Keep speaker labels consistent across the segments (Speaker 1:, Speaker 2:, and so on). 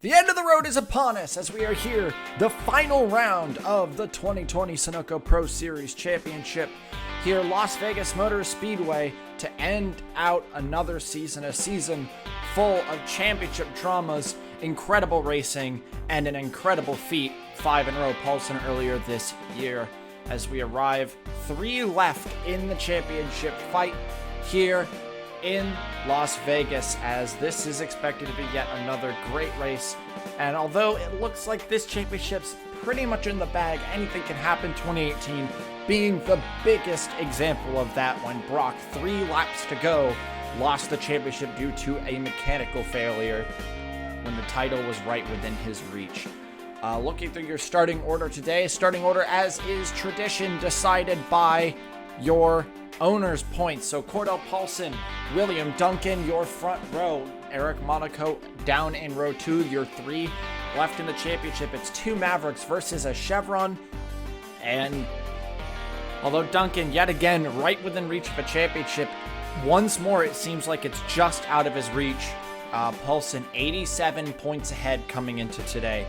Speaker 1: The end of the road is upon us as we are here, the final round of the 2020 Sunoco Pro Series Championship here Las Vegas Motor Speedway to end out another season, a season full of championship dramas, incredible racing, and an incredible feat, 5 in a row Paulson earlier this year as we arrive 3 left in the championship fight here in Las Vegas, as this is expected to be yet another great race. And although it looks like this championship's pretty much in the bag, anything can happen, 2018 being the biggest example of that, when Brock, 3 laps to go, lost the championship due to a mechanical failure when the title was right within his reach. Looking through your starting order today, starting order as is tradition, decided by your owner's points. So Cordell Paulson, William Duncan, your front row. Eric Monaco down in row 2, your 3 left in the championship. It's 2 Mavericks versus a Chevron. And although Duncan, yet again, right within reach of a championship, once more it seems like it's just out of his reach. Paulson, 87 points ahead coming into today.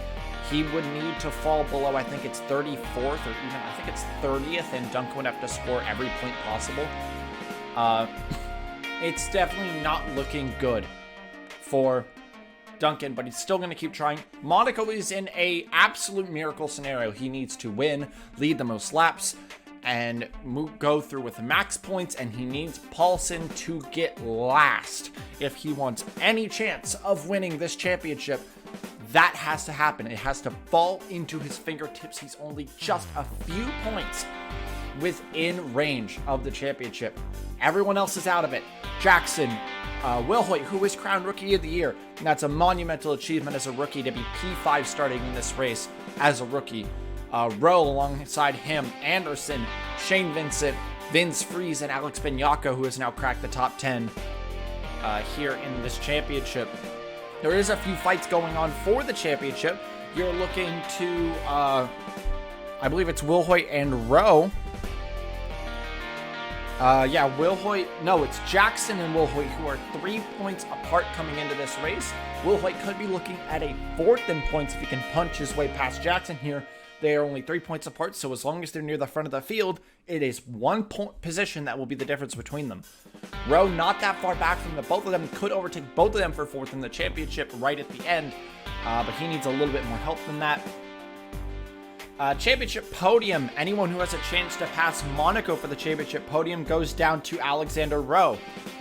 Speaker 1: He would need to fall below, I think it's 34th, or even, I think it's 30th, and Duncan would have to score every point possible. It's definitely not looking good for Duncan, but he's still going to keep trying. Monaco is in a absolute miracle scenario. He needs to win, lead the most laps, and go through with max points, and he needs Paulson to get last if he wants any chance of winning this championship. That has to happen. It has to fall into his fingertips. He's only just a few points within range of the championship. Everyone else is out of it. Jackson, Will Hoyt, who was crowned Rookie of the Year, and that's a monumental achievement as a rookie to be P5 starting in this race as a rookie. Rowe alongside him, Anderson, Shane Vincent, Vince Freeze, and Alex Bignacco, who has now cracked the top 10 here in this championship. There is a few fights going on for the championship. You're looking to, I believe it's Will Hoyt and Rowe. Will Hoyt, no, it's Jackson and Will Hoyt, who are 3 points apart coming into this race. Will Hoyt could be looking at a 4th in points if he can punch his way past Jackson here. They are only 3 points apart, so as long as they're near the front of the field, it is 1 point position that will be the difference between them. Rowe not that far back from both of them, could overtake both of them for 4th in the championship right at the end, but he needs a little bit more help than that. Championship podium, anyone who has a chance to pass Monaco for the championship podium goes down to Alexander Rowe.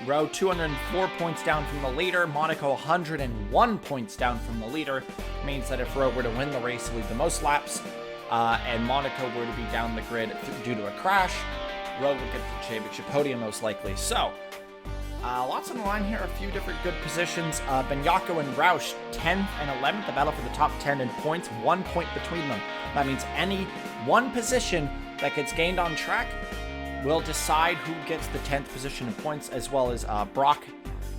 Speaker 1: Rowe 204 points down from the leader, Monaco 101 points down from the leader. Means that if Rowe were to win the race, he'll lead the most laps, and Monaco were to be down the grid due to a crash, Rowe would get the championship podium most likely. So, lots on the line here, a few different good positions. Bignacco and Roush, 10th and 11th, the battle for the top 10 in points, 1 point between them. That means any one position that gets gained on track will decide who gets the 10th position in points, as well as Brock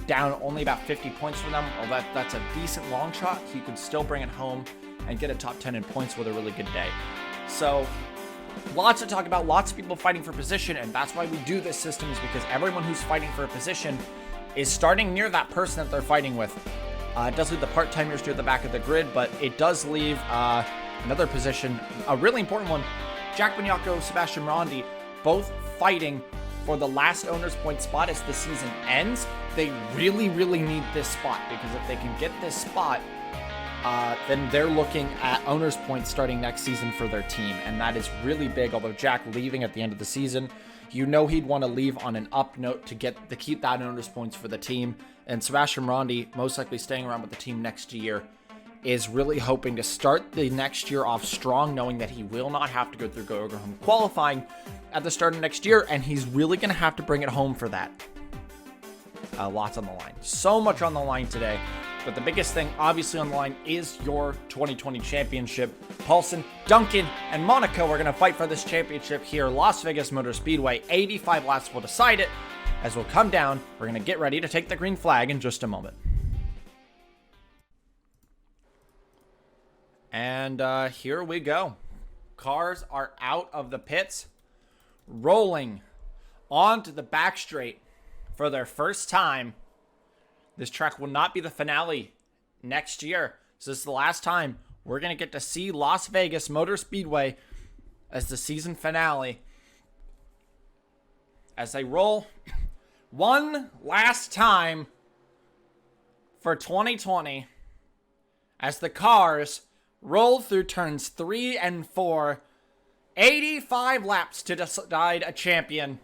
Speaker 1: down only about 50 points from them. Well, that's a decent long shot. He could still bring it home and get a top 10 in points with a really good day. So, lots to talk about, lots of people fighting for position, and that's why we do this system, is because everyone who's fighting for a position is starting near that person that they're fighting with. It does leave the part-timers near the back of the grid, but it does leave another position, a really important one. Jack Bignacco, Sebastian Rondi, both fighting for the last owner's point spot as the season ends. They really, really need this spot, because if they can get this spot, then they're looking at owner's points starting next season for their team, and that is really big. Although Jack leaving at the end of the season, you know he'd want to leave on an up note to keep that owner's points for the team. And Sebastian Rondi, most likely staying around with the team next year, is really hoping to start the next year off strong, knowing that he will not have to go through go home qualifying at the start of next year, and he's really going to have to bring it home for that. Lots on the line. So much on the line today. But the biggest thing, obviously, on the line is your 2020 championship. Paulson, Duncan, and Monaco are going to fight for this championship here, Las Vegas Motor Speedway. 85 laps will decide it. As we'll come down, we're going to get ready to take the green flag in just a moment. And here we go. Cars are out of the pits, rolling onto the back straight for their first time. This track will not be the finale next year. So this is the last time we're going to get to see Las Vegas Motor Speedway as the season finale. As they roll one last time for 2020 as the cars roll through turns 3 and 4. 85 laps to decide a champion.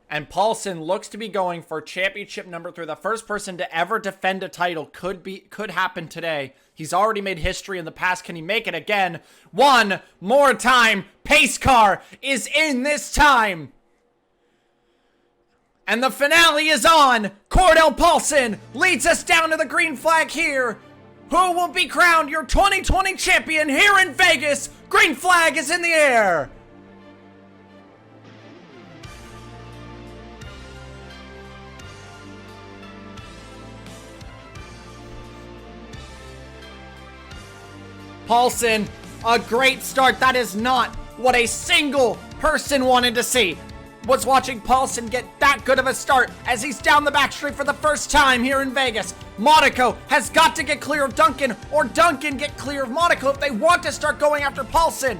Speaker 1: And Paulson looks to be going for championship number 3. The first person to ever defend a title could happen today. He's already made history in the past. Can he make it again? One more time. Pace car is in this time. And the finale is on. Cordell Paulson leads us down to the green flag here. Who will be crowned your 2020 champion here in Vegas? Green flag is in the air. Paulson, a great start. That is not what a single person wanted to see. Was watching Paulson get that good of a start as he's down the back straight for the first time here in Vegas. Monaco has got to get clear of Duncan, or Duncan get clear of Monaco if they want to start going after Paulson.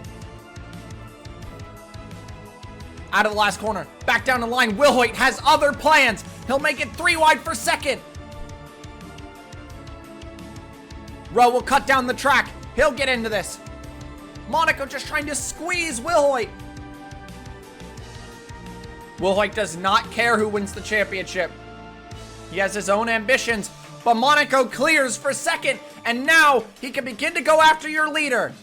Speaker 1: Out of the last corner, back down the line. Wilhoit has other plans. He'll make it 3 wide for second. Rowe will cut down the track. He'll get into this. Monaco just trying to squeeze Wilhoit. Wilhoit does not care who wins the championship. He has his own ambitions, but Monaco clears for second, and now he can begin to go after your leader.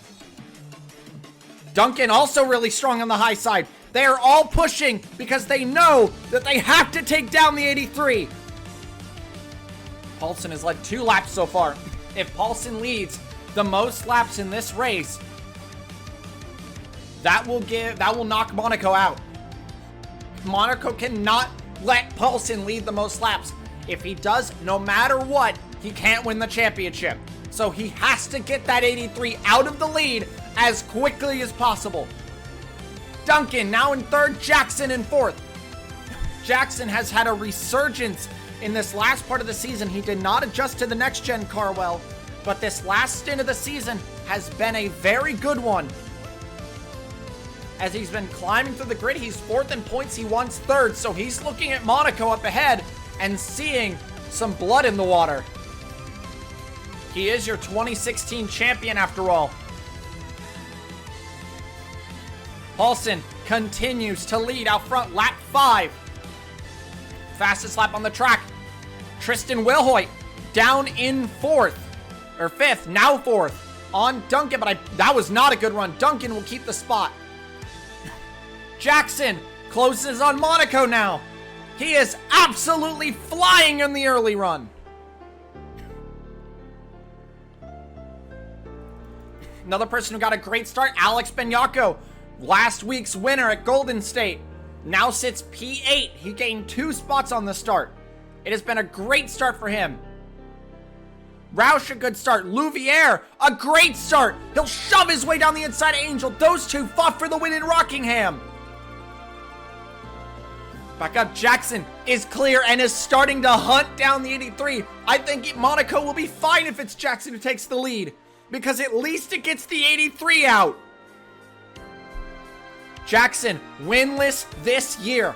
Speaker 1: Duncan also really strong on the high side. They are all pushing because they know that they have to take down the 83. Paulson has led 2 laps so far. If Paulson leads the most laps in this race, that will knock Monaco out. Monaco cannot let Paulson lead the most laps. If he does, no matter what, he can't win the championship. So he has to get that 83 out of the lead as quickly as possible. Duncan now in 3rd, Jackson in 4th. Jackson has had a resurgence in this last part of the season. He did not adjust to the next-gen car well, but this last stint of the season has been a very good one. As he's been climbing through the grid, he's 4th in points, he wants 3rd, so he's looking at Monaco up ahead and seeing some blood in the water. He is your 2016 champion after all. Paulson continues to lead out front, lap 5. Fastest lap on the track. Tristan Wilhoit down in 4th, or 5th, now 4th on Duncan, but that was not a good run. Duncan will keep the spot. Jackson closes on Monaco now. He is absolutely flying in the early run. Another person who got a great start, Alex Benyako, last week's winner at Golden State, now sits P8. He gained 2 spots on the start. It has been a great start for him. Roush, a good start. Louviere, a great start. He'll shove his way down the inside of Angel. Those two fought for the win in Rockingham. Back up, Jackson is clear and is starting to hunt down the 83. I think Monaco will be fine if it's Jackson who takes the lead, because at least it gets the 83 out. Jackson, winless this year.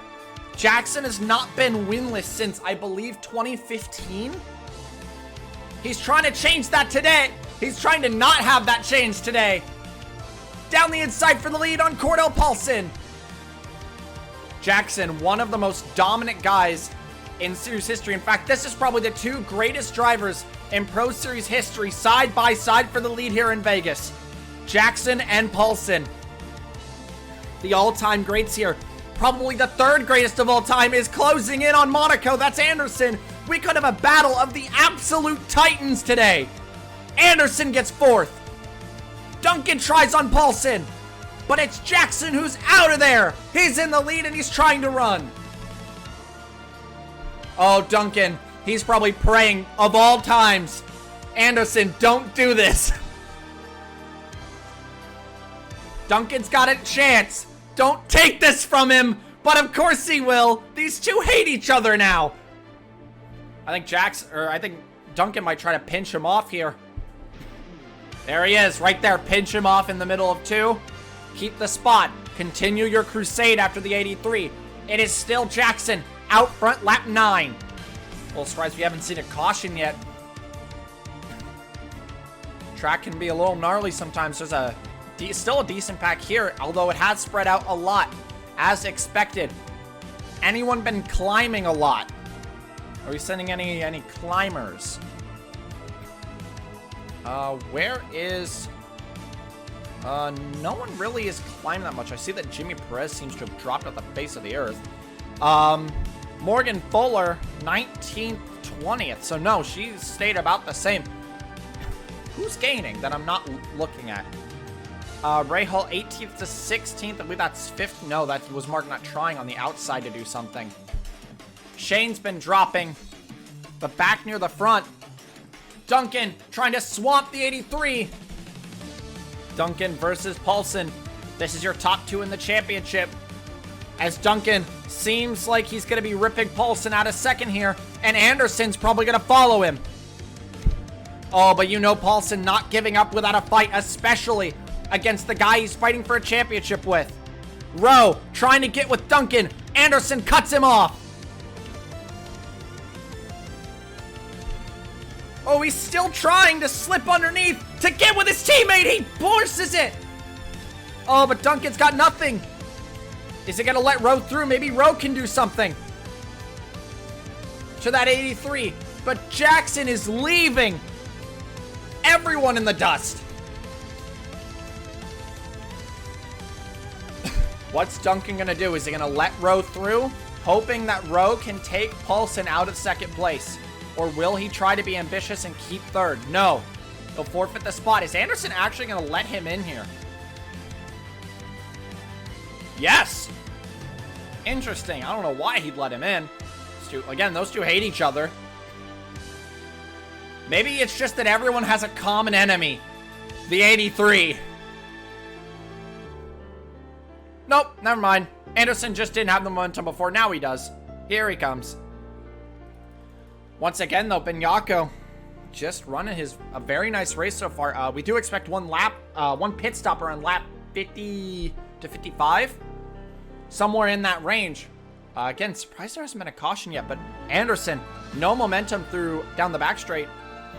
Speaker 1: Jackson has not been winless since, I believe, 2015. He's trying to change that today. He's trying to not have that change today. Down the inside for the lead on Cordell Paulson. Jackson, one of the most dominant guys in Series history. In fact, this is probably the 2 greatest drivers in Pro Series history side by side for the lead here in Vegas. Jackson and Paulson. The all-time greats here. Probably the 3rd greatest of all time is closing in on Monaco. That's Anderson. We could have a battle of the absolute titans today. Anderson gets 4th. Duncan tries on Paulson, but it's Jackson who's out of there. He's in the lead and he's trying to run. Oh, Duncan, he's probably praying of all times. Anderson, don't do this. Duncan's got a chance. Don't take this from him, but of course he will. These two hate each other now. I think Duncan might try to pinch him off here. There he is, right there. Pinch him off in the middle of 2. Keep the spot. Continue your crusade after the 83. It is still Jackson out front, lap 9. A little surprised we haven't seen a caution yet. Track can be a little gnarly sometimes. There's still a decent pack here, although it has spread out a lot, as expected. Anyone been climbing a lot? Are we sending any climbers? Where is... no one really is climbing that much. I see that Jimmy Perez seems to have dropped off the face of the earth. Morgan Fuller, 19th, 20th. So no, she stayed about the same. Who's gaining that I'm not looking at? Ray Hall, 18th to 16th. I believe that's 5th. No, that was Mark not trying on the outside to do something. Shane's been dropping, but back near the front. Duncan trying to swamp the 83. Duncan versus Paulson. This is your top 2 in the championship. As Duncan seems like he's going to be ripping Paulson out of second here. And Anderson's probably going to follow him. Oh, but you know Paulson not giving up without a fight, especially against the guy he's fighting for a championship with. Rowe trying to get with Duncan. Anderson cuts him off. Oh, he's still trying to slip underneath to get with his teammate. He forces it. Oh, but Duncan's got nothing. Is he going to let Rowe through? Maybe Rowe can do something to that 83. But Jackson is leaving everyone in the dust. What's Duncan going to do? Is he going to let Rowe through, hoping that Rowe can take Paulson out of second place? Or will he try to be ambitious and keep third? No. He'll forfeit the spot. Is Anderson actually going to let him in here? Yes. Interesting. I don't know why he'd let him in. Again, those two hate each other. Maybe it's just that everyone has a common enemy. The 83. Nope, never mind. Anderson just didn't have the momentum before. Now he does. Here he comes. Once again, though, Benyako just running a very nice race so far. We do expect one pit stop around lap 50 to 55. Somewhere in that range. Again, surprised there hasn't been a caution yet, but Anderson, no momentum down the back straight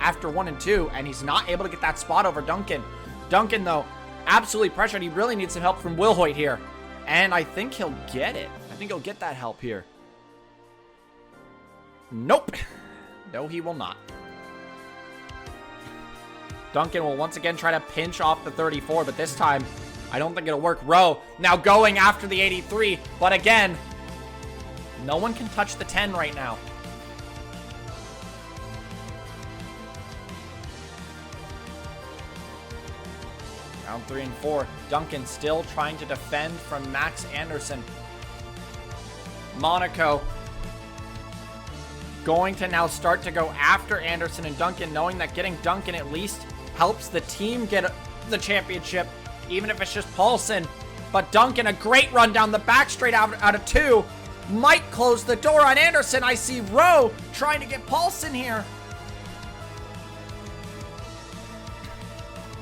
Speaker 1: after 1 and 2, and he's not able to get that spot over Duncan. Duncan, though, absolutely pressured. He really needs some help from Wilhoit here, and I think he'll get it. I think he'll get that help here. Nope. No, he will not. Duncan will once again try to pinch off the 34, but this time, I don't think it'll work. Rowe now going after the 83, but again, no one can touch the 10 right now. Round 3 and 4. Duncan still trying to defend from Max Anderson. Monaco going to now start to go after Anderson and Duncan, knowing that getting Duncan at least helps the team get the championship, even if it's just Paulson. But Duncan, a great run down the back straight out of 2. Might close the door on Anderson. I see Rowe trying to get Paulson here.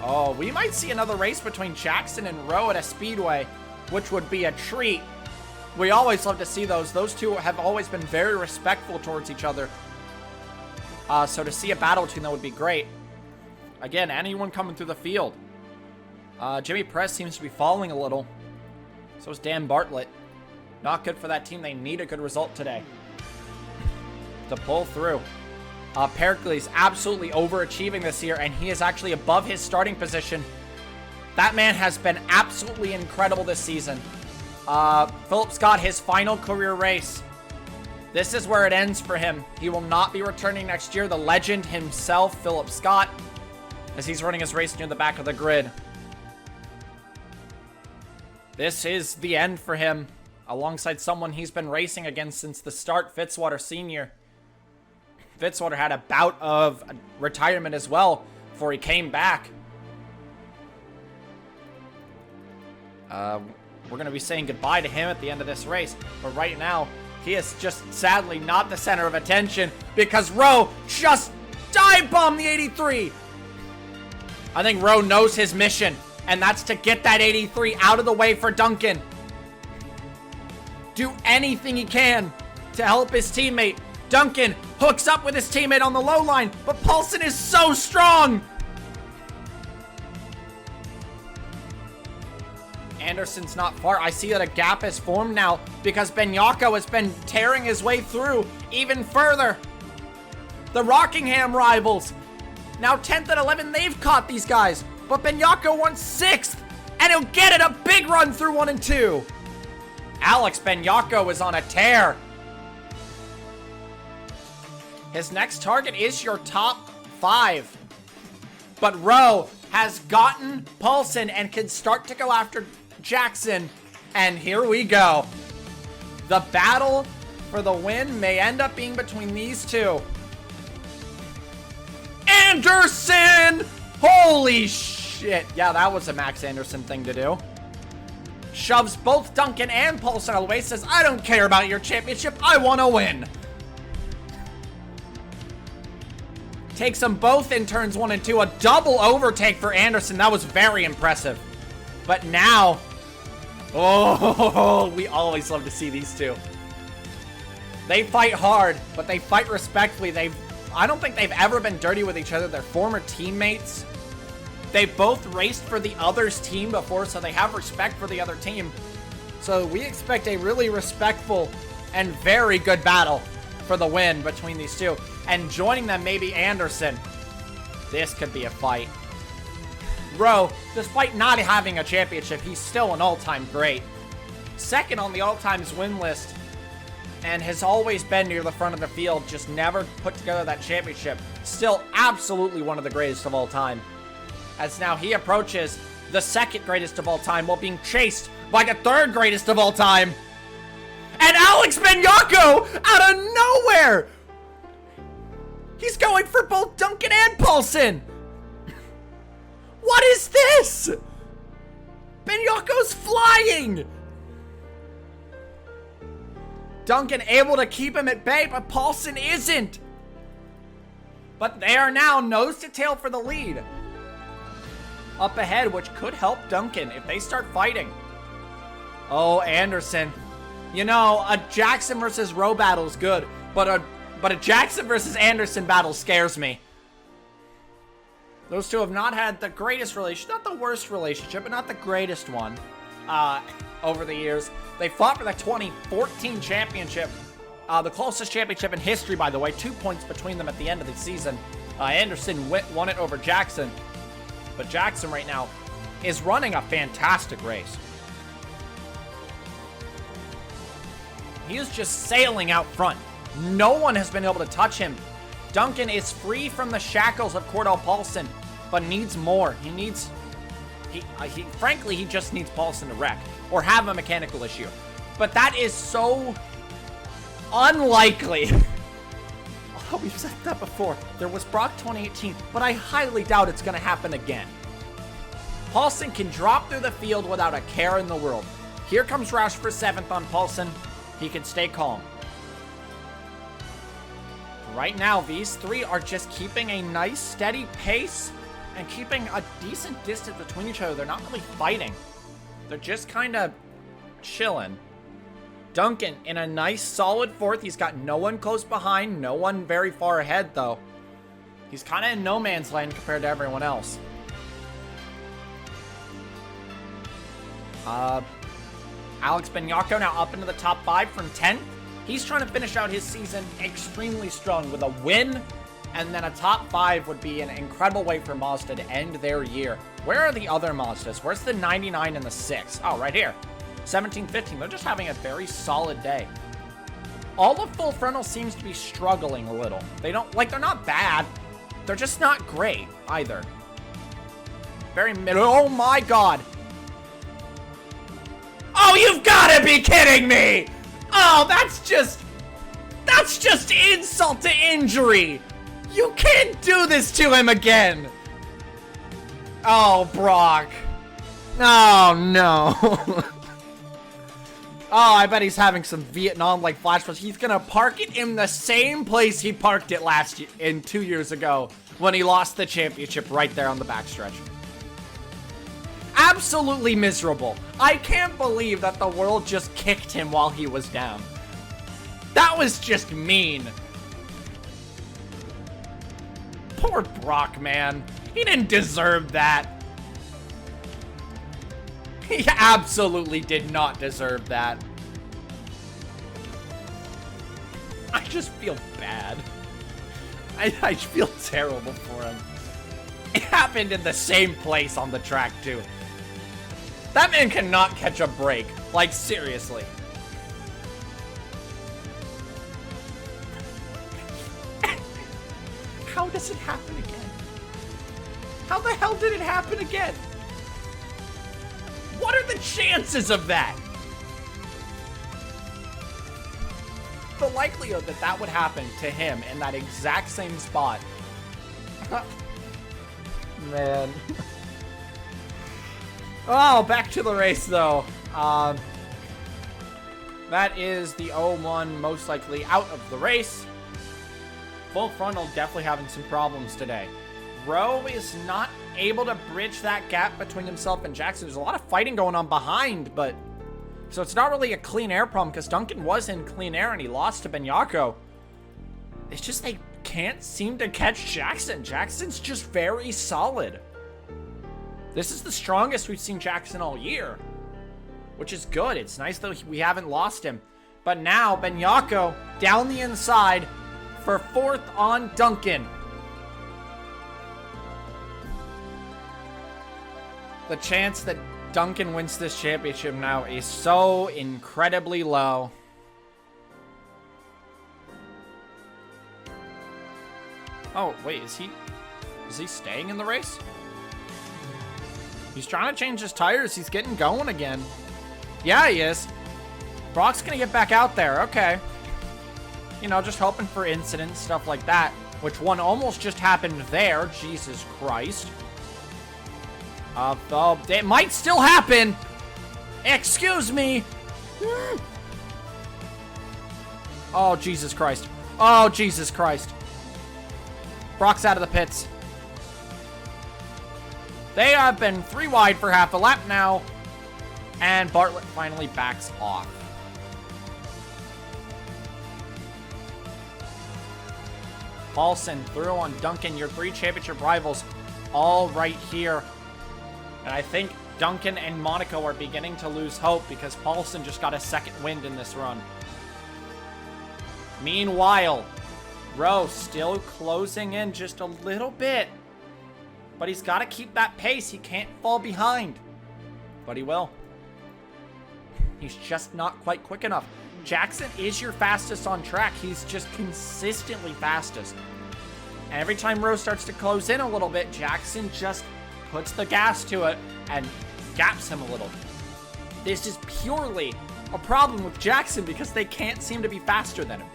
Speaker 1: Oh, we might see another race between Jackson and Rowe at a Speedway, which would be a treat. We always love to see those. Those two have always been very respectful towards each other. So to see a battle between them would be great. Again, anyone coming through the field. Jimmy Perez seems to be falling a little. So is Dan Bartlett. Not good for that team. They need a good result today to pull through. Pericles absolutely overachieving this year, and he is actually above his starting position. That man has been absolutely incredible this season. Philip Scott, his final career race. This is where it ends for him. He will not be returning next year. The legend himself, Philip Scott, as he's running his race near the back of the grid. This is the end for him, alongside someone he's been racing against since the start, Fitzwater Sr. Fitzwater had a bout of retirement as well before he came back. We're going to be saying goodbye to him at the end of this race, but right now, he is just sadly not the center of attention because Rowe just dive bomb the 83. I think Rowe knows his mission, and that's to get that 83 out of the way for Duncan. Do anything he can to help his teammate. Duncan hooks up with his teammate on the low line, but Paulson is so strong. Anderson's not far. I see that a gap has formed now because Benyako has been tearing his way through even further. The Rockingham rivals, now 10th and 11th, they've caught these guys. But Benyako won 6th, and he'll get it, a big run through 1 and 2. Alex Benyako is on a tear. His next target is your top 5. But Rowe has gotten Paulson and can start to go after Jackson. And here we go. The battle for the win may end up being between these two. Anderson! Holy shit. Yeah, that was a Max Anderson thing to do. Shoves both Duncan and Paulson out of the way. Says, I don't care about your championship. I want to win. Takes them both in turns 1 and 2. A double overtake for Anderson. That was very impressive. But now, oh, we always love to see these two. They fight hard, but they fight respectfully. I don't think they've ever been dirty with each other. They're former teammates. They both raced for the other's team before, so they have respect for the other team. So we expect a really respectful and very good battle for the win between these two. And joining them may be Anderson. This could be a fight. Rowe, despite not having a championship, he's still an all-time great. Second on the all-times win list, and has always been near the front of the field, just never put together that championship. Still absolutely one of the greatest of all time. As now he approaches the second greatest of all time while being chased by the third greatest of all time. And Alex Benyako out of nowhere! He's going for both Duncan and Paulson! What is this? Benyako's flying! Duncan able to keep him at bay, but Paulson isn't. But they are now nose to tail for the lead. Up ahead, which could help Duncan if they start fighting. Oh, Anderson. You know, a Jackson versus Rowe battle is good, but a Jackson versus Anderson battle scares me. Those two have not had the greatest relationship, not the worst relationship, but not the greatest one over the years. They fought for the 2014 championship, the closest championship in history, by the way. 2 points between them at the end of the season. Anderson won it over Jackson, but Jackson right now is running a fantastic race. He is just sailing out front. No one has been able to touch him. Duncan is free from the shackles of Cordell Paulson, but needs more. Frankly, he just needs Paulson to wreck or have a mechanical issue. But that is so unlikely. Oh, we've said that before. There was Brock 2018, but I highly doubt it's going to happen again. Paulson can drop through the field without a care in the world. Here comes Roush for 7th on Paulson. He can stay calm. Right now, these three are just keeping a nice, steady pace and keeping a decent distance between each other. They're not really fighting. They're just kind of chilling. Duncan in a nice, solid 4th. He's got no one close behind, no one very far ahead, though. He's kind of in no man's land compared to everyone else. Alex Benyako now up into the top 5 from 10th. He's trying to finish out his season extremely strong with a win, and then a top 5 would be an incredible way for Mazda to end their year. Where are the other Mazdas? Where's the 99 and the 6? Oh, right here. 17, 15. They're just having a very solid day. All of Full Frontal seems to be struggling a little. They're not bad. They're just not great either. Very middle. Oh my god. Oh, you've got to be kidding me! Oh, that's just insult to injury! You can't do this to him again! Oh, Brock. Oh, no. Oh, I bet he's having some Vietnam-like flashbacks. He's gonna park it in the same place he parked it last year, 2 years ago, when he lost the championship right there on the backstretch. Absolutely miserable. I can't believe that the world just kicked him while he was down. That was just mean. Poor Brock, man. He didn't deserve that. He absolutely did not deserve that. I just feel bad. I feel terrible for him. It happened in the same place on the track, too. That man cannot catch a break. Like, seriously. How does it happen again? How the hell did it happen again? What are the chances of that? The likelihood that that would happen to him in that exact same spot. Man. Oh, back to the race, though. That is the 0-1 most likely out of the race. Full frontal definitely having some problems today. Rowe is not able to bridge that gap between himself and Jackson. There's a lot of fighting going on behind, but... So it's not really a clean air problem, because Duncan was in clean air and he lost to Benyako. It's just they can't seem to catch Jackson. Jackson's just very solid. This is the strongest we've seen Jackson all year, which is good. It's nice that we haven't lost him. But now, Benyako down the inside for 4th on Duncan. The chance that Duncan wins this championship now is so incredibly low. Oh, wait, is he staying in the race? He's trying to change his tires. He's getting going again. Yeah, he is. Brock's gonna get back out there. Okay. You know, just hoping for incidents, stuff like that. Which one almost just happened there. Jesus Christ. Oh, it might still happen. Excuse me. Oh, Jesus Christ. Oh, Jesus Christ. Brock's out of the pits. They have been 3 wide for half a lap now. And Bartlett finally backs off. Paulson through on Duncan. Your 3 championship rivals all right here. And I think Duncan and Monaco are beginning to lose hope because Paulson just got a second wind in this run. Meanwhile, Rowe still closing in just a little bit. But he's got to keep that pace. He can't fall behind. But he will. He's just not quite quick enough. Jackson is your fastest on track. He's just consistently fastest. And every time Rowe starts to close in a little bit, Jackson just puts the gas to it and gaps him a little. This is purely a problem with Jackson because they can't seem to be faster than him.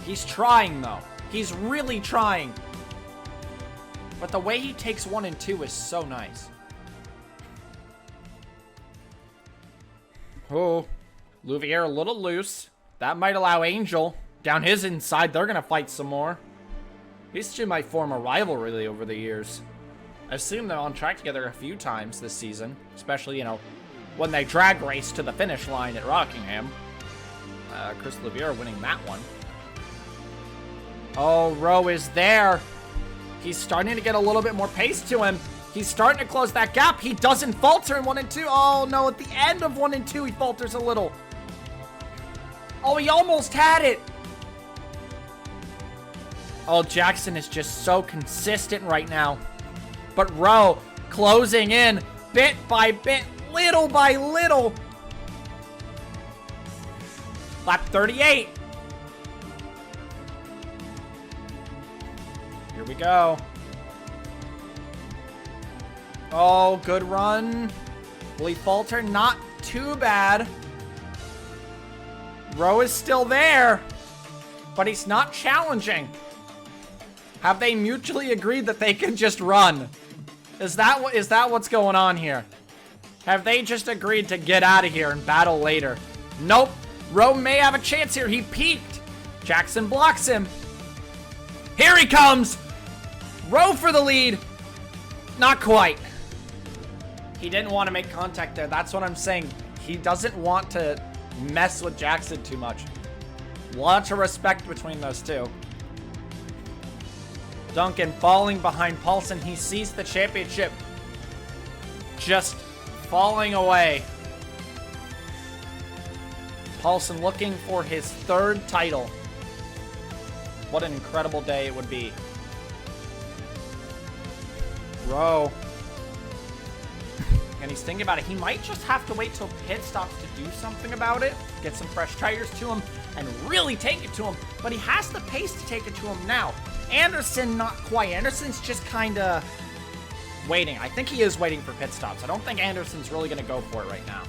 Speaker 1: He's trying, though. He's really trying. But the way he takes 1 and 2 is so nice. Oh, Louvier a little loose. That might allow Angel down his inside. They're going to fight some more. These two might form a rivalry over the years. I've seen them on track together a few times this season, especially, you know, when they drag race to the finish line at Rockingham. Chris Louvier winning that one. Oh, Rowe is there. He's starting to get a little bit more pace to him. He's starting to close that gap. He doesn't falter in 1 and 2. Oh, no, at the end of 1 and 2, he falters a little. Oh, he almost had it. Oh, Jackson is just so consistent right now. But Rowe closing in bit by bit, little by little. Lap 38. Here we go. Oh, good run. Will he falter? Not too bad. Rowe is still there, but he's not challenging. Have they mutually agreed that they can just run? Is that what's going on here? Have they just agreed to get out of here and battle later? Nope. Rowe may have a chance here. He peeked. Jackson blocks him. Here he comes. Rowe for the lead. Not quite. He didn't want to make contact there. That's what I'm saying. He doesn't want to mess with Jackson too much. Lots of respect between those two. Duncan falling behind Paulson. He sees the championship just falling away. Paulson looking for his 3rd title. What an incredible day it would be. Rowe. And he's thinking about it. He might just have to wait till pit stops to do something about it. Get some fresh tires to him and really take it to him. But he has the pace to take it to him now. Anderson, not quite. Anderson's just kind of waiting. I think he is waiting for pit stops. I don't think Anderson's really going to go for it right now.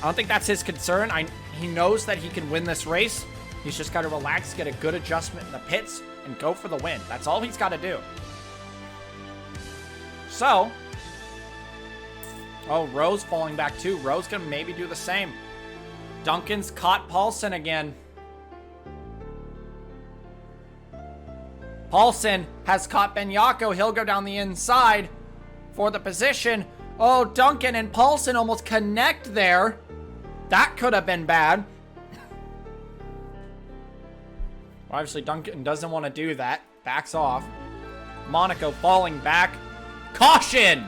Speaker 1: I don't think that's his concern. He knows that he can win this race. He's just got to relax, get a good adjustment in the pits, and go for the win. That's all he's got to do. So, oh, Rowe's falling back too. Rowe's going to maybe do the same. Duncan's caught Paulson again. Paulson has caught Benyako. He'll go down the inside for the position. Oh, Duncan and Paulson almost connect there. That could have been bad. Obviously, Duncan doesn't want to do that. Backs off. Monaco falling back. Caution!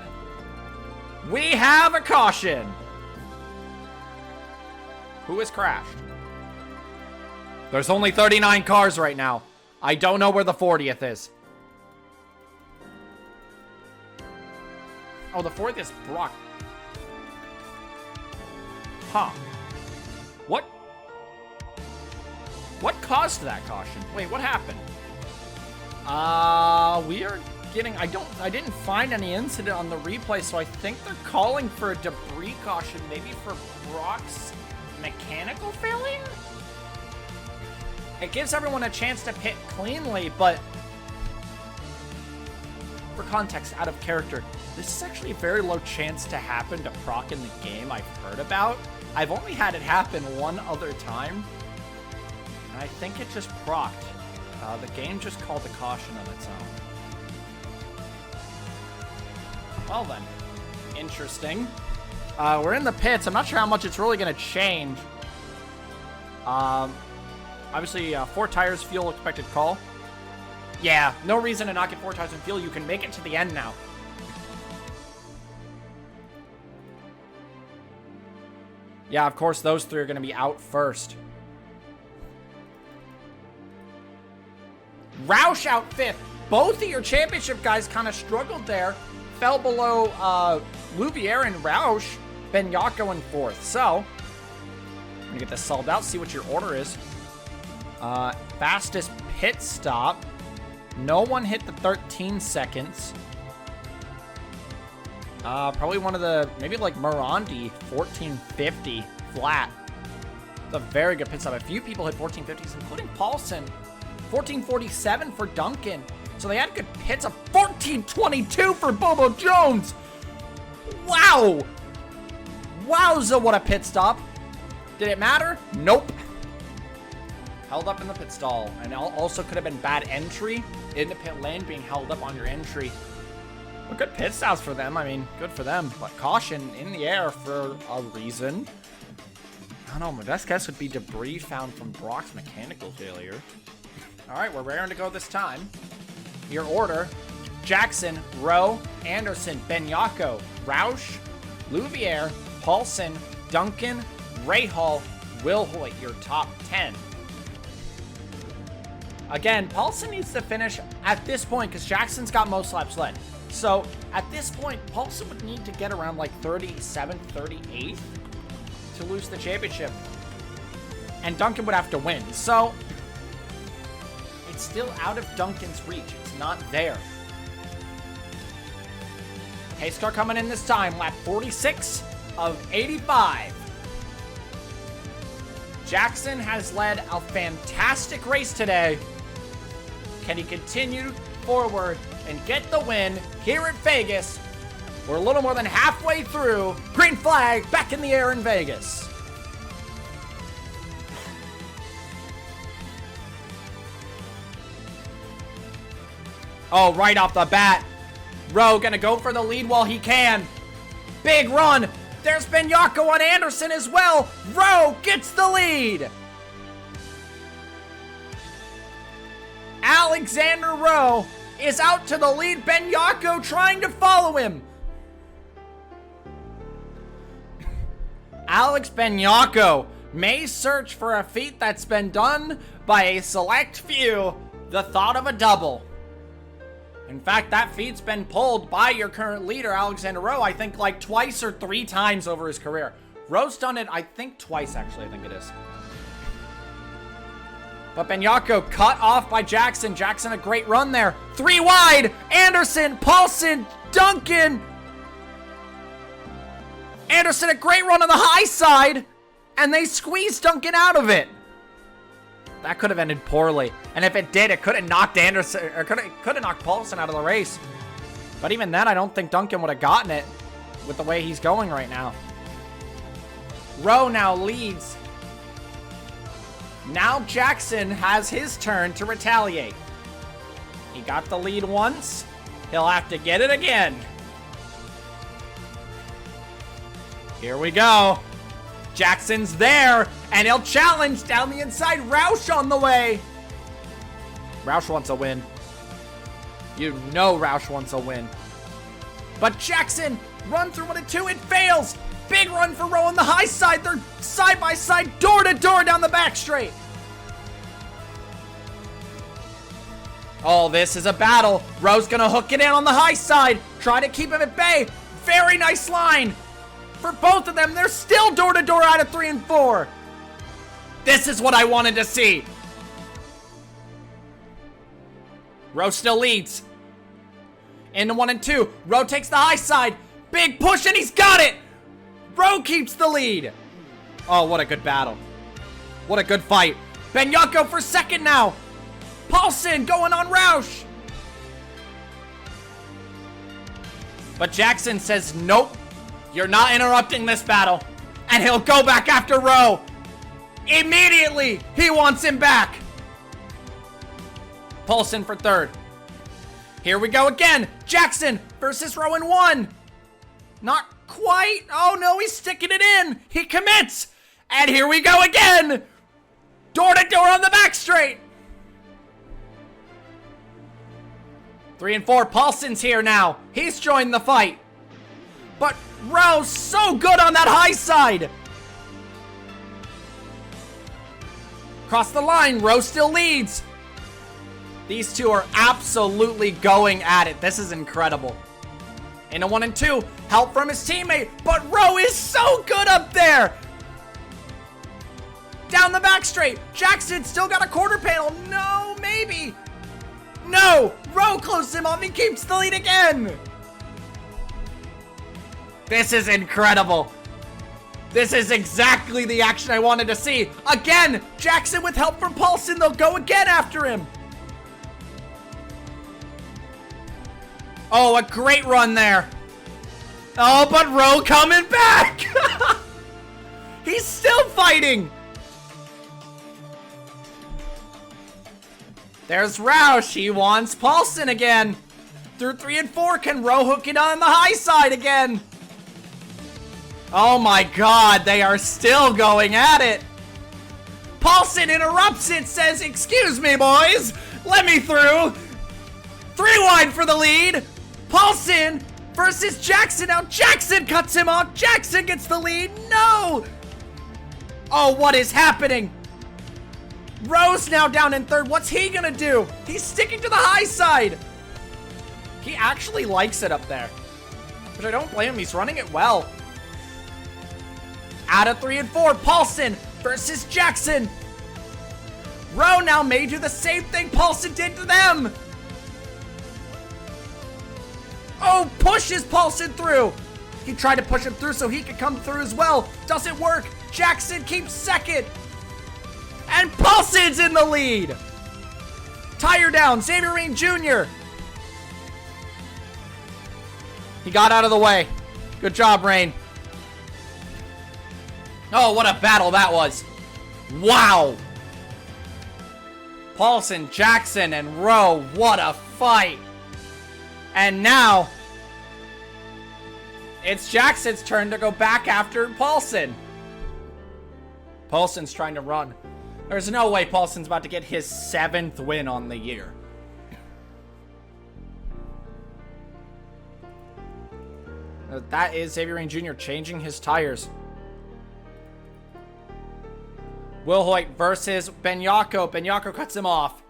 Speaker 1: We have a caution. Who has crashed? There's only 39 cars right now. I don't know where the 40th is. Oh, the 40th is Brock. Huh. What caused that caution? Wait, what happened? We are getting... I didn't find any incident on the replay, so I think they're calling for a debris caution, maybe for Brock's mechanical failure? It gives everyone a chance to pit cleanly, but for context, out of character, this is actually a very low chance to happen to Proc in the game I've heard about. I've only had it happen one other time, and I think it just procced. The game just called the caution on its own. Well then, interesting. We're in the pits. I'm not sure how much it's really going to change. Obviously, 4 tires, fuel expected call. Yeah, no reason to not get 4 tires and fuel. You can make it to the end now. Yeah, of course, those 3 are going to be out first. Roush out 5th. Both of your championship guys kind of struggled there. Fell below Louviere and Roush. Benyako in 4th. So, I'm going to get this solved out, see what your order is. Fastest pit stop. No one hit the 13 seconds. Probably one of the, maybe like Morandi, 1450 flat. It's a very good pit stop. A few people hit 1450s, including Paulson. 1447 for Duncan. So they had good pits of 1422 for Bobo Jones. Wow. Wowza, what a pit stop. Did it matter? Nope. Held up in the pit stall. And also could have been bad entry in the pit lane, being held up on your entry. But good pit stops for them. I mean, good for them. But caution in the air for a reason. I don't know. My best guess would be debris found from Brock's mechanical failure. All right, we're raring to go this time. Your order: Jackson, Rowe, Anderson, Benyako, Roush, Louviere, Paulson, Duncan, Rahal, Will Hoyt, your top 10. Again, Paulson needs to finish at this point because Jackson's got most laps led. So at this point, Paulson would need to get around like 37th, 38th to lose the championship. And Duncan would have to win. So it's still out of Duncan's reach. It's not there. Pace car coming in this time. Lap 46 of 85. Jackson has led a fantastic race today. Can he continue forward and get the win here at Vegas? We're a little more than halfway through. Green flag back in the air in Vegas. Oh, right off the bat. Rowe gonna go for the lead while he can. Big run. There's Benyako on Anderson as well. Rowe gets the lead. Alexander Rowe is out to the lead. Benyako trying to follow him. Alex Benyako may search for a feat that's been done by a select few, the thought of a double. In fact, that feat's been pulled by your current leader, Alexander Rowe, I think like twice or 3 times over his career. Rowe's done it, I think, twice, actually, I think it is. But Benyako cut off by Jackson. Jackson, a great run there. 3 wide. Anderson, Paulson, Duncan. Anderson, a great run on the high side. And they squeezed Duncan out of it. That could have ended poorly. And if it did, it could have knocked Anderson, or could have knocked Paulson out of the race. But even then, I don't think Duncan would have gotten it with the way he's going right now. Rowe now leads. Now Jackson has his turn to retaliate. He got the lead once. He'll have to get it again. Here we go. Jackson's there, and he'll challenge down the inside. Roush on the way. Roush wants a win. You know Roush wants a win. But Jackson, run through 1 and 2, it fails. Big run for Rowe on the high side. They're side by side, door to door down the back straight. Oh, this is a battle. Rowe's gonna hook it in on the high side. Try to keep him at bay. Very nice line. For both of them, they're still door to door out of 3 and 4. This is what I wanted to see. Rowe still leads. Into 1 and 2. Rowe takes the high side. Big push, and he's got it. Rowe keeps the lead. Oh, what a good battle. What a good fight. Benyako for second now. Paulson going on Roush. But Jackson says, nope, you're not interrupting this battle. And he'll go back after Rowe. Immediately, he wants him back. Paulson for third. Here we go again. Jackson versus Rowe in 1. Not quite. Oh no, he's sticking it in. He commits. And here we go again. Door to door on the back straight. 3 and 4. Paulson's here now. He's joined the fight. But Rowe so good on that high side. Across the line, Rowe still leads. These two are absolutely going at it. This is incredible. Into 1 and 2. Help from his teammate. But Rowe is so good up there. Down the back straight. Jackson still got a quarter panel. No, maybe. No. Rowe closes him off. He keeps the lead again. This is incredible. This is exactly the action I wanted to see. Again, Jackson with help from Paulson. They'll go again after him. Oh, a great run there. Oh, but Rowe coming back. He's still fighting. There's Roush. He wants Paulson again. Through 3 and 4. Can Rowe hook it on the high side again? Oh my god, they are still going at it. Paulson interrupts it, says, excuse me, boys. Let me through. 3 wide for the lead. Paulson versus Jackson. Now Jackson cuts him off. Jackson gets the lead. No. Oh, what is happening? Rowe's now down in third. What's he gonna do? He's sticking to the high side. He actually likes it up there, which I don't blame him. He's running it well. Out of 3 and 4, Paulson versus Jackson. Rowe now may do the same thing Paulson did to them. Oh, pushes Paulson through. He tried to push him through so he could come through as well. Doesn't work. Jackson keeps second. And Paulson's in the lead. Tire down, Xavier Rain Jr. He got out of the way. Good job, Rain. Oh, what a battle that was. Wow. Paulson, Jackson, and Rowe, what a fight. And now, it's Jackson's turn to go back after Paulson. Paulson's trying to run. There's no way Paulson's about to get his 7th win on the year. That is Xavier Rain Jr. changing his tires. Will Hoyt versus Benyako. Benyako cuts him off.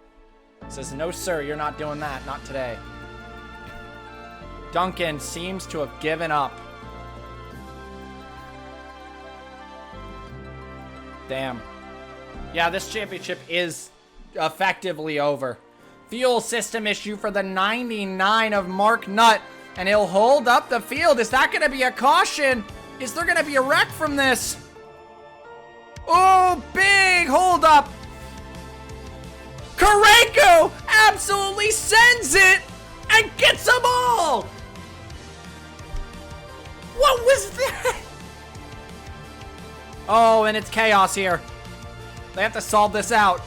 Speaker 1: Says, no, sir, you're not doing that. Not today. Duncan seems to have given up. Damn. Yeah, this championship is effectively over. Fuel system issue for the 99 of Mark Nutt. And he'll hold up the field. Is that going to be a caution? Is there going to be a wreck from this? Oh, big hold up. Karenko absolutely sends it and gets them all. What was that? Oh, and it's chaos here. They have to solve this out.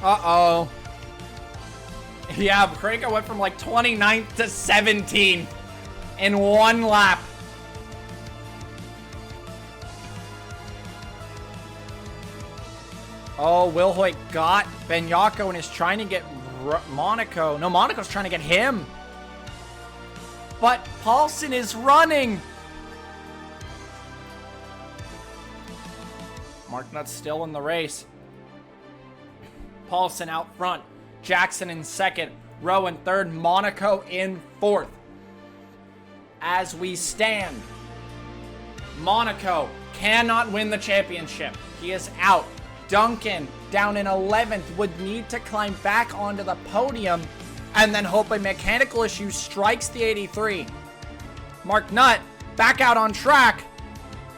Speaker 1: Uh-oh. Yeah, Karenko went from like 29th to 17th in one lap. Oh, Will Hoyt got Benyako and is trying to get Monaco. No, Monaco's trying to get him. But Paulson is running. Mark Nutt's still in the race. Paulson out front. Jackson in second. Rowe in third. Monaco in fourth. As we stand, Monaco cannot win the championship. He is out. Duncan, down in 11th, would need to climb back onto the podium and then hope a mechanical issue strikes the 83. Mark Nutt back out on track.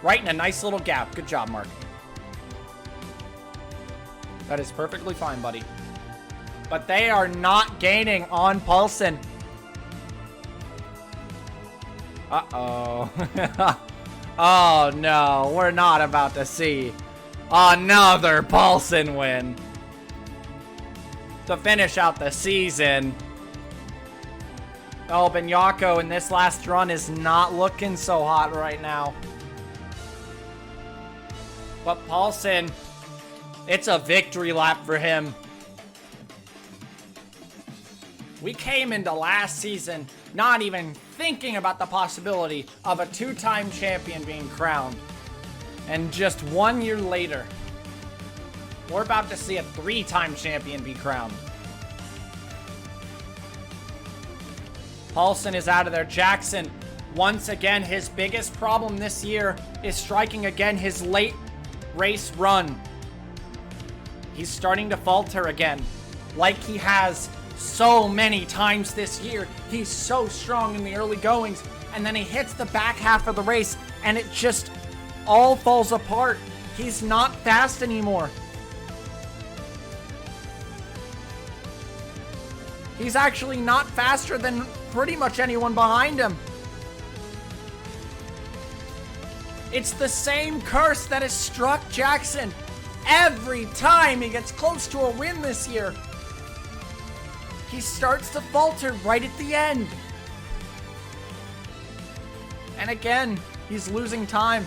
Speaker 1: Right in a nice little gap. Good job, Mark. That is perfectly fine, buddy. But they are not gaining on Paulson. Uh-oh. Oh, no. We're not about to see another Paulson win to finish out the season. Oh, Benyako in this last run is not looking so hot right now. But Paulson, it's a victory lap for him. We came into last season not even thinking about the possibility of a two-time champion being crowned. And just 1 year later, we're about to see a three-time champion be crowned. Paulson is out of there. Jackson, once again, his biggest problem this year is striking again his late race run. He's starting to falter again, like he has so many times this year. He's so strong in the early goings, and then he hits the back half of the race, and it just all falls apart. He's not fast anymore. He's actually not faster than pretty much anyone behind him. It's the same curse that has struck Jackson every time he gets close to a win this year. He starts to falter right at the end. And again, he's losing time.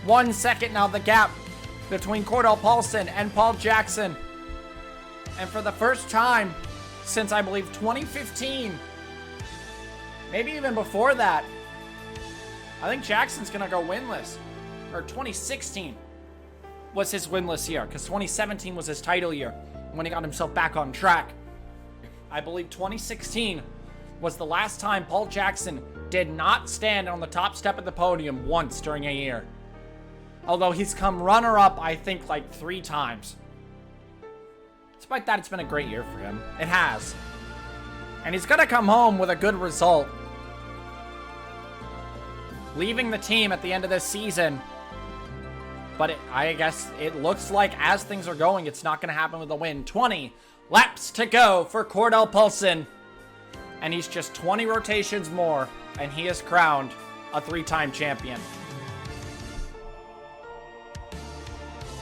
Speaker 1: 1 second now, the gap between Cordell Paulson and Paul Jackson. And for the first time since, I believe, 2015, maybe even before that, I think Jackson's going to go winless. Or 2016 was his winless year, because 2017 was his title year when he got himself back on track. I believe 2016 was the last time Paul Jackson did not stand on the top step of the podium once during a year. Although he's come runner-up, I think, like 3 times. Despite that, it's been a great year for him. It has. And he's going to come home with a good result. Leaving the team at the end of this season. But I guess it looks like, as things are going, it's not going to happen with a win. 20 laps to go for Cordell Paulson. And he's just 20 rotations more, and he is crowned a 3-time champion.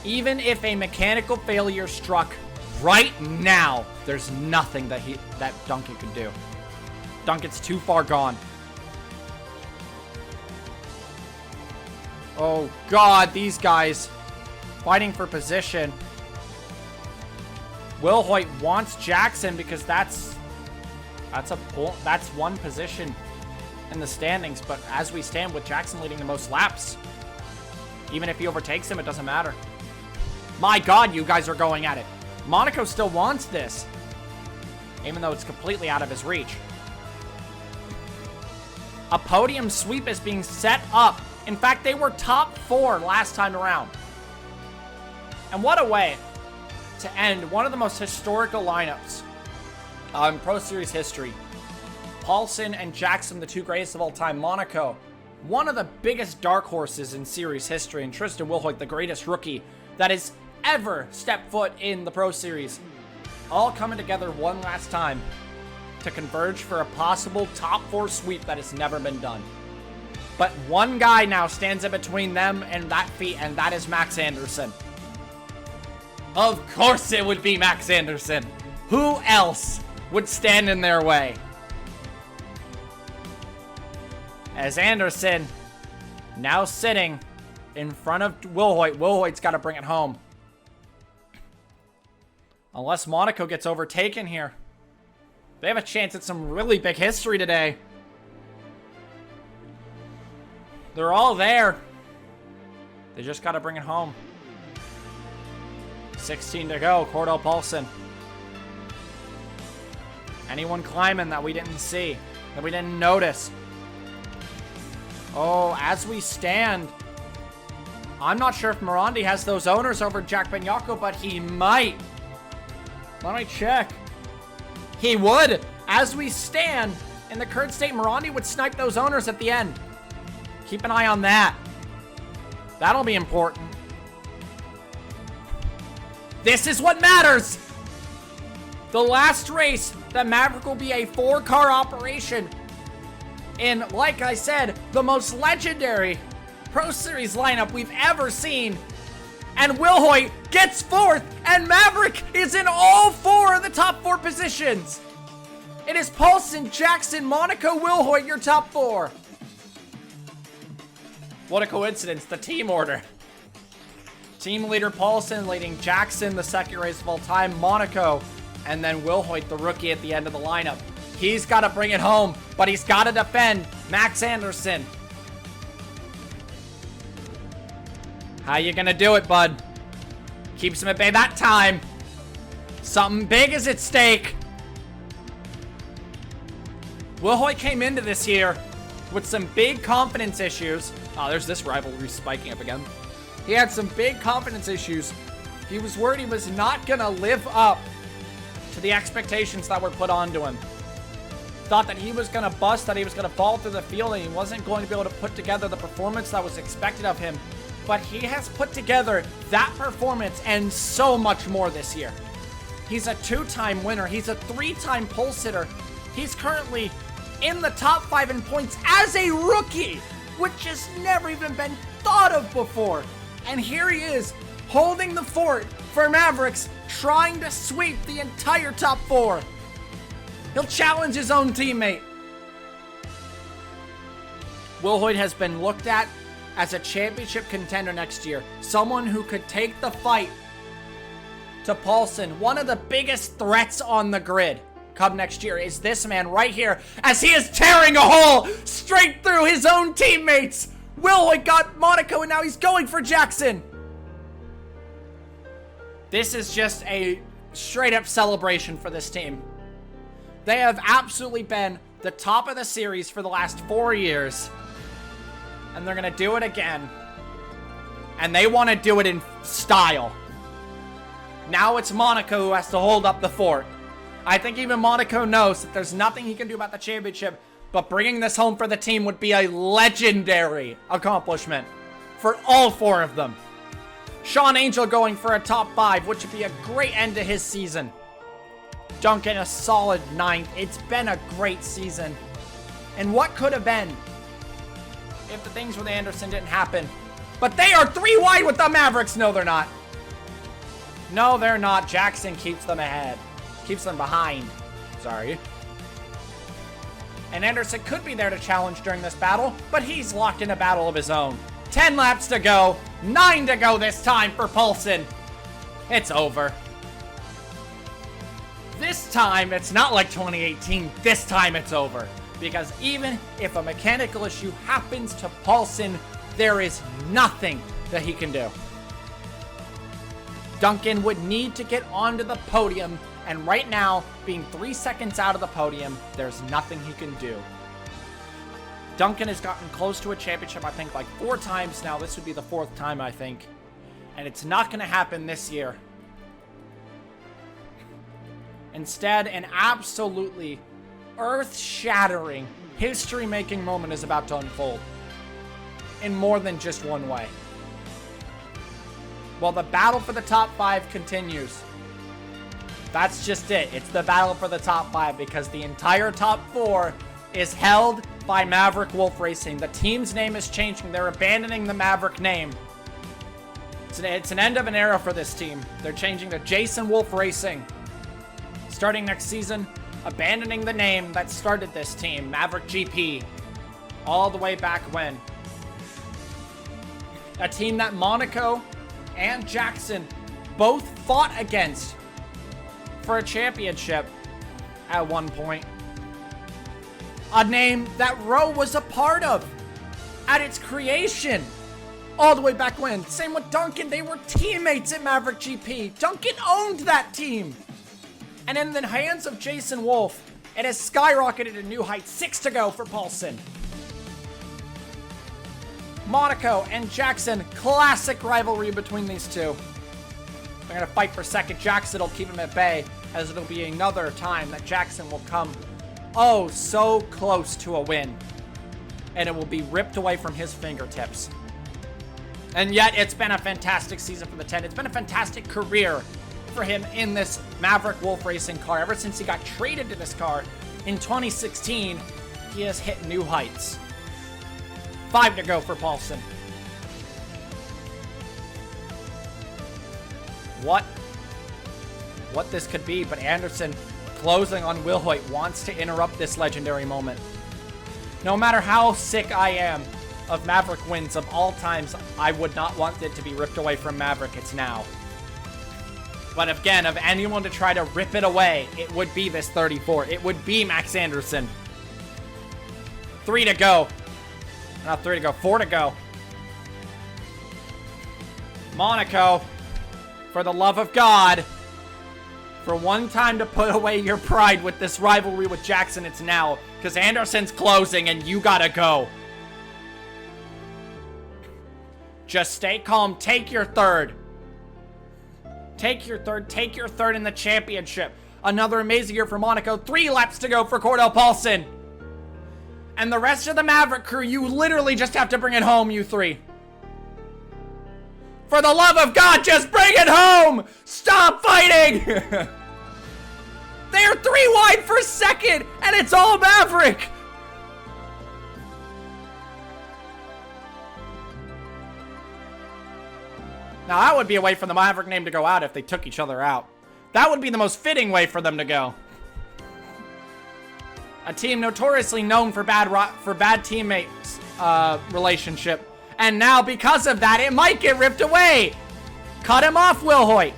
Speaker 1: Even if a mechanical failure struck right now, there's nothing that Duncan could do. Duncan's too far gone. Oh God, these guys fighting for position. Will Hoyt wants Jackson because that's one position in the standings, but as we stand with Jackson leading the most laps, even if he overtakes him, it doesn't matter. My God, you guys are going at it. Monaco still wants this, even though it's completely out of his reach. A podium sweep is being set up. In fact, they were top 4 last time around. And what a way to end one of the most historical lineups in Pro Series history. Paulson and Jackson, the 2 greatest of all time. Monaco, one of the biggest dark horses in series history. And Tristan Wilhoit, the greatest rookie that has ever stepped foot in the Pro Series. All coming together one last time to converge for a possible top 4 sweep that has never been done. But one guy now stands in between them and that feat, and that is Max Anderson. Of course it would be Max Anderson. Who else would stand in their way? As Anderson now sitting in front of Wilhoit. Wilhoit's got to bring it home. Unless Monaco gets overtaken here. They have a chance at some really big history today. They're all there. They just got to bring it home. 16 to go. Cordell Paulson. Anyone climbing that we didn't see, that we didn't notice? Oh, as we stand, I'm not sure if Morandi has those owners over Jack Benyako, but he might. Let me check. He would. As we stand, in the current state, Morandi would snipe those owners at the end. Keep an eye on that. That'll be important. This is what matters. The last race, the Maverick will be a 4-car operation. And like I said, the most legendary Pro Series lineup we've ever seen. And Wilhoit gets 4th, and Maverick is in all 4 of the top 4 positions. It is Paulson, Jackson, Monaco, Wilhoit, your top 4. What a coincidence, the team order. Team leader Paulson leading Jackson, the 2nd race of all time, Monaco, and then Wilhoit, the rookie at the end of the lineup. He's got to bring it home, but he's got to defend Max Anderson. How you gonna do it, bud? Keeps him at bay that time. Something big is at stake. Wilhoit came into this year with some big confidence issues. Oh, there's this rivalry spiking up again. He had some big confidence issues. He was worried he was not gonna live up to the expectations that were put onto him. Thought that he was gonna bust, that he was gonna fall through the field, and he wasn't going to be able to put together the performance that was expected of him. But he has put together that performance and so much more this year. He's a 2-time winner. He's a 3-time pole sitter. He's currently in the top 5 in points as a rookie, which has never even been thought of before. And here he is, holding the fort for Mavericks, trying to sweep the entire top 4. He'll challenge his own teammate. Wilhoit has been looked at as a championship contender next year. Someone who could take the fight to Paulson. One of the biggest threats on the grid come next year is this man right here, as he is tearing a hole straight through his own teammates. Wilhoit got Monaco, and now he's going for Jackson. This is just a straight up celebration for this team. They have absolutely been the top of the series for the last 4 years. And they're going to do it again. And they want to do it in style. Now it's Monaco who has to hold up the fort. I think even Monaco knows that there's nothing he can do about the championship, but bringing this home for the team would be a legendary accomplishment for all 4 of them. Sean Angel going for a top 5, which would be a great end to his season. Duncan a solid 9th. It's been a great season. And what could have been if the things with Anderson didn't happen? But they are 3 wide with the Mavericks. No, they're not. No, they're not. Jackson keeps them ahead. Keeps them behind. Sorry. And Anderson could be there to challenge during this battle, but he's locked in a battle of his own. 10 laps to go. 9 to go this time for Paulson. It's over. This time, it's not like 2018. This time it's over. Because even if a mechanical issue happens to Paulson, there is nothing that he can do. Duncan would need to get onto the podium, and right now, being 3 seconds out of the podium, there's nothing he can do. Duncan has gotten close to a championship, I think, like 4 times now. This would be the 4th time, I think. And it's not going to happen this year. Instead, an absolutely earth-shattering, history-making moment is about to unfold. In more than just one way. Well, the battle for the top 5 continues. That's just it. It's the battle for the top 5 because the entire top 4 is held by Maverick Wolf Racing. The team's name is changing. They're abandoning the Maverick name. It's an end of an era for this team. They're changing to Jason Wolf Racing. Starting next season, abandoning the name that started this team, Maverick GP. All the way back when. A team that Monaco and Jackson both fought against for a championship at one point. A name that Rowe was a part of at its creation all the way back when. Same with Duncan. They were teammates at Maverick GP. Duncan owned that team. And in the hands of Jason Wolf, it has skyrocketed to new heights. 6 to go for Paulson. Monaco and Jackson, classic rivalry between these two. They're going to fight for second. Jackson will keep him at bay, as it'll be another time that Jackson will come oh so close to a win. And it will be ripped away from his fingertips. And yet, it's been a fantastic season for the 10. It's been a fantastic career for him in this Maverick Wolf Racing car. Ever since he got traded to this car in 2016, he has hit new heights. 5 to go for Paulson. What this could be, but Anderson closing on Wilhoit wants to interrupt this legendary moment. No matter how sick I am of Maverick wins of all times, I would not want it to be ripped away from Maverick. It's now. But again, of anyone to try to rip it away, it would be this 34. It would be Max Anderson. 3 to go. Not 3 to go, 4 to go. Monaco, for the love of God, for one time to put away your pride with this rivalry with Jackson, it's now. Because Anderson's closing and you gotta go. Just stay calm. Take your third. Take your third. Take your third in the championship. Another amazing year for Monaco. 3 laps to go for Cordell Paulson. And the rest of the Maverick crew, you literally just have to bring it home, you 3. For the love of God, just bring it home! Stop fighting! They're 3 wide for second, and it's all Maverick! Now, that would be a way for the Maverick name to go out if they took each other out. That would be the most fitting way for them to go. A team notoriously known for bad teammates relationship. And now, because of that, it might get ripped away. Cut him off, Wilhoit.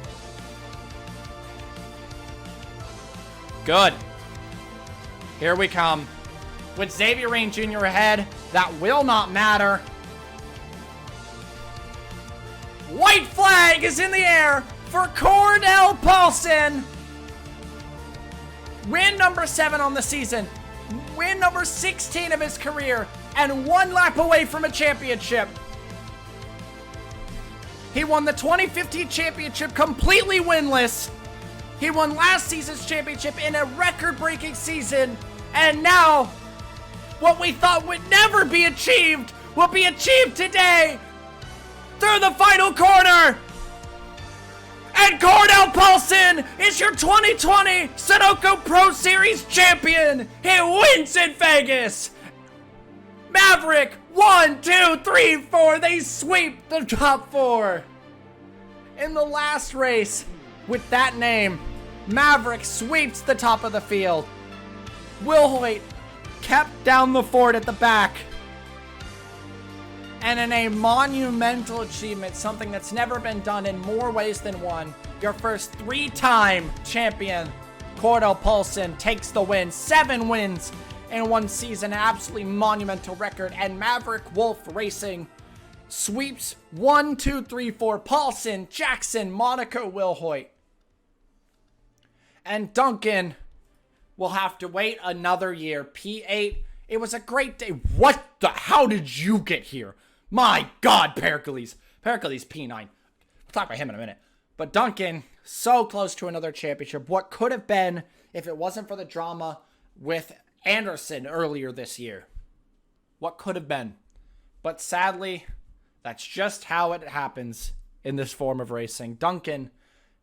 Speaker 1: Good. Here we come. With Xavier Rain Jr. ahead, that will not matter. White flag is in the air for Cordell Paulson. Win number 7 on the season. Win number 16 of his career. And 1 lap away from a championship. He won the 2015 championship completely winless. He won last season's championship in a record-breaking season. And now, what we thought would never be achieved will be achieved today. Through the final corner. And Cordell Paulson is your 2020 Sunoco Pro Series champion. He wins in Vegas. Maverick, 1, 2, 3, 4. They sweep the top 4. In the last race with that name, Maverick sweeps the top of the field. Will Hoyt kept down the fort at the back. And in a monumental achievement, something that's never been done in more ways than one, your first 3-time champion, Cordell Paulson, takes the win. 7 wins in one season, an absolutely monumental record. And Maverick Wolf Racing sweeps 1, 2, 3, 4, Paulson, Jackson, Monaco, Will Hoyt. And Duncan will have to wait another year. P8, it was a great day. How did you get here? My God, Pericles. Pericles P9. We'll talk about him in a minute. But Duncan, so close to another championship. What could have been if it wasn't for the drama with Anderson earlier this year? What could have been? But sadly, that's just how it happens in this form of racing. Duncan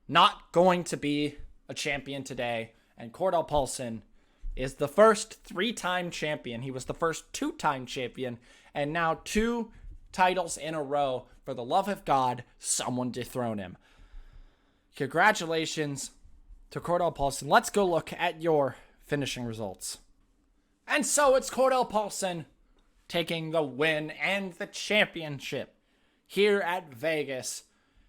Speaker 1: not going to be a champion today. And Cordell Paulson is the first 3-time champion. He was the first 2-time champion. And now 2 titles in a row. For the love of God, someone dethrone him. Congratulations to Cordell Paulson. Let's go look at your finishing results. And so it's Cordell Paulson taking the win and the championship here at Vegas.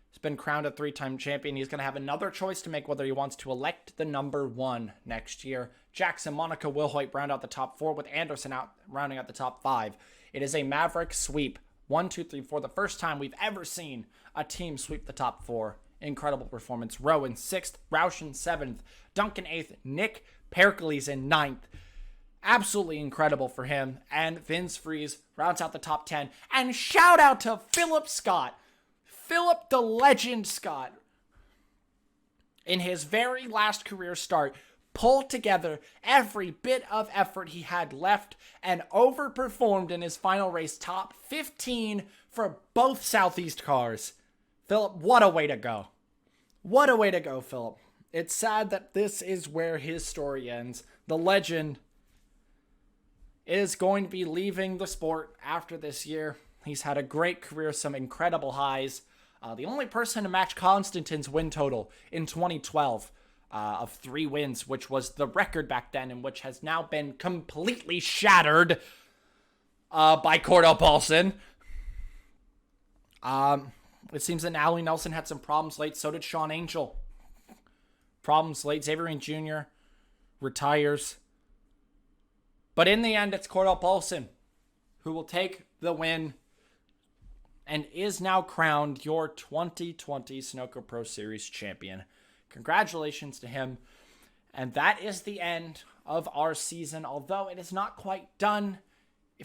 Speaker 1: He's been crowned a 3-time champion. He's going to have another choice to make whether he wants to elect the number 1 next year. Jackson, Monaco, Will Hoyt round out the top 4 with Anderson rounding out the top 5. It is a Maverick sweep. 1, 2, 3, 4. The first time we've ever seen a team sweep the top 4. Incredible performance. Rowe in 6th, Roush in 7th, Duncan 8th, Nick Pericles in 9th. Absolutely incredible for him. And Vince Freeze rounds out the top 10. And shout out to Philip Scott. Philip the Legend Scott, in his very last career start, pulled together every bit of effort he had left and overperformed in his final race, top 15 for both Southeast cars. Philip, what a way to go. What a way to go, Philip. It's sad that this is where his story ends. The legend is going to be leaving the sport after this year. He's had a great career, some incredible highs. The only person to match Constantine's win total in 2012 of 3 wins, which was the record back then and which has now been completely shattered by Cordell Paulson. It seems that Allie Nelson had some problems late. So did Sean Angel. Problems late. Xavier Rain Jr. retires. But in the end, it's Cordell Paulson who will take the win and is now crowned your 2020 Sunoco Pro Series champion. Congratulations to him. And that is the end of our season, although it is not quite done.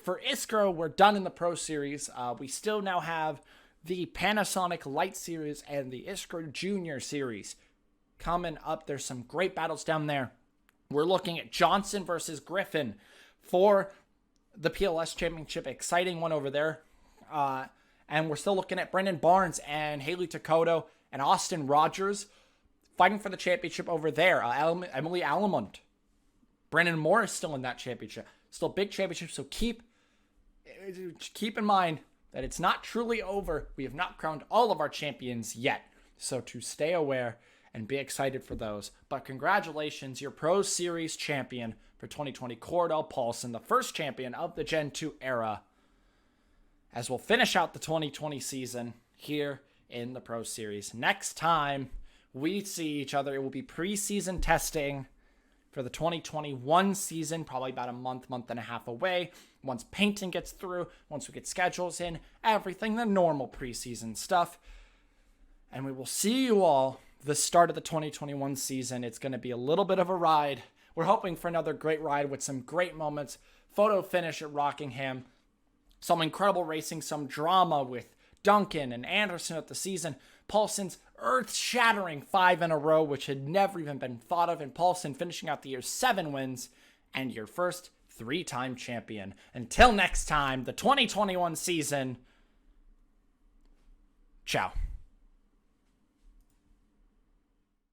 Speaker 1: For Iskro, we're done in the Pro Series. We still now have the Panasonic Light Series and the Iskro Junior Series coming up. There's some great battles down there. We're looking at Johnson versus Griffin for the PLS Championship. Exciting one over there. And we're still looking at Brendan Barnes and Haley Takoto and Austin Rogers fighting for the championship over there. Emily Alamont. Brendan Moore is still in that championship. Still big championship, so keep in mind that it's not truly over. We have not crowned all of our champions yet. So to stay aware and be excited for those. But congratulations, your Pro Series champion for 2020, Cordell Paulson, the first champion of the Gen 2 era, as we'll finish out the 2020 season here in the Pro Series. Next time we see each other, it will be preseason testing for the 2021 season, probably about a month and a half away. Once painting gets through, once we get schedules in, everything, the normal preseason stuff. And we will see you all the start of the 2021 season. It's going to be a little bit of a ride. We're hoping for another great ride with some great moments. Photo finish at Rockingham. Some incredible racing, some drama with Duncan and Anderson at the season. Paulson's earth-shattering 5 in a row, which had never even been thought of. And Paulson finishing out the year 7 wins and your first 3-time champion. Until next time, the 2021 season. Ciao.